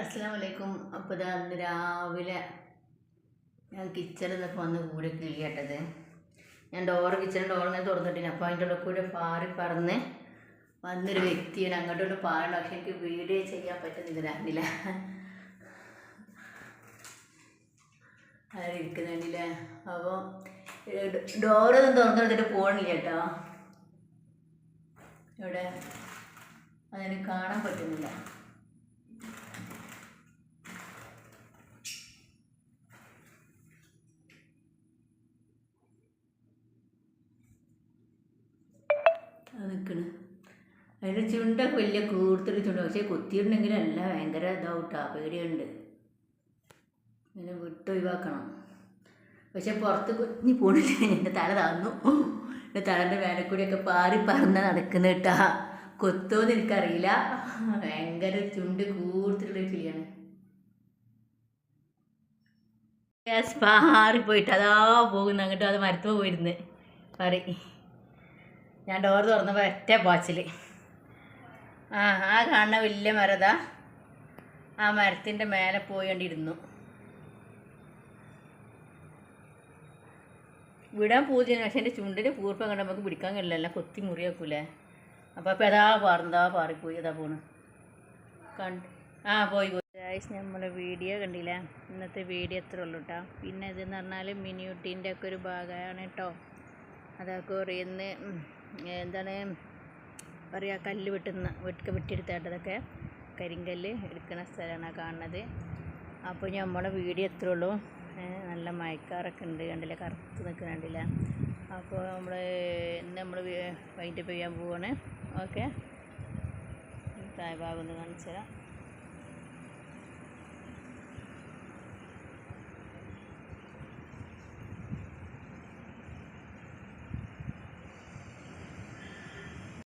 അസ്സലാമലൈക്കും. അപ്പോൾ ഇതാ ഇന്ന് രാവിലെ ഞാൻ കിച്ചണിൽ നിന്നപ്പോൾ വന്ന് കൂടെ കിളിയട്ടത്. ഞാൻ കിച്ചണിൻ്റെ ഡോർ ഇങ്ങനെ തുറന്നിട്ടില്ല. അപ്പോൾ അതിൻ്റെ ഉള്ളിൽ കൂടെ പാറി പറന്ന് വന്നൊരു വ്യക്തിയാണ്. അങ്ങോട്ടോട്ട് പാറണ്ട. പക്ഷെ എനിക്ക് വീഡിയോ ചെയ്യാൻ പറ്റുന്നില്ല. അതിരിക്കുന്നില്ല. അപ്പോൾ ഡോറൊന്നും തുറന്നെടുത്തിട്ട് പോകണില്ല കേട്ടോ. ഇവിടെ അതിന് കാണാൻ പറ്റുന്നില്ല. നിൽക്കണ് അതിൻ്റെ ചുണ്ടൊക്കെ വലിയ കൂർത്തിട്ട് ചുണ്ട്. പക്ഷേ കുത്തിയിട്ടുണ്ടെങ്കിലല്ല ഭയങ്കര ഇതാവട്ടാ, പേടിയുണ്ട്. ഇങ്ങനെ വിട്ടൊഴിവാക്കണം. പക്ഷെ പുറത്ത് കുഞ്ഞി പോണില്ല. എൻ്റെ തല താന്നു. എൻ്റെ തലൻ്റെ മേലെ കൂടിയൊക്കെ പാറി പറന്ന് നടക്കുന്ന കേട്ടാ. കൊത്തോന്ന് എനിക്കറിയില്ല. ഭയങ്കര ചുണ്ട് കൂർത്തിട്ടുള്ള കിളിയാണ്. പാറിപ്പോയിട്ട് അതാ പോകുന്നു അങ്ങോട്ട്. അത് മരത്ത് പോയിരുന്ന് പാറി. ഞാൻ ഡോർ തുറന്നപ്പോൾ ഒറ്റ പാച്ചിൽ. ആ കാണുന്ന വലിയ മരതാ, ആ മരത്തിൻ്റെ മേലെ പോയിണ്ടിരുന്നു. വിടാൻ പൂജയാണ്. പക്ഷേ എൻ്റെ ചുണ്ടിന് പൂർപ്പം കണ്ട് നമുക്ക് പിടിക്കാൻ കഴിയില്ല. കൊത്തി മുറിയാക്കൂലേ. അപ്പോൾ അതാ പാറിപ്പോയി. അതാ പോണ് പോയി. നമ്മളെ വീഡിയോ കണ്ടില്ല. ഇന്നത്തെ വീഡിയോ എത്ര ഉള്ളൂ കേട്ടോ. പിന്നെ ഇതെന്ന് പറഞ്ഞാൽ മിനിയൂട്ടീൻ്റെ ഒക്കെ ഒരു ഭാഗമാണ് കേട്ടോ. അതൊക്കെ പറയുന്ന എന്താണ് പറയുക, കല്ല് വെട്ടിയെടുത്തായിട്ടതൊക്കെ കരിങ്കല്ല് എടുക്കുന്ന സ്ഥലമാണ് കാണുന്നത്. അപ്പോൾ നമ്മളെ വീഡിയോ എത്ര ഉള്ളൂ. നല്ല മയക്കാറൊക്കെ ഉണ്ട് കണ്ടില്ല, കറുത്ത് നിൽക്കുന്നുണ്ടില്ല. അപ്പോൾ നമ്മൾ വൈൻഡപ്പ് ചെയ്യാൻ പോവാണ്. ഓക്കെ, താഴെ ഭാഗം ഒന്ന് കാണിച്ചു തരാം.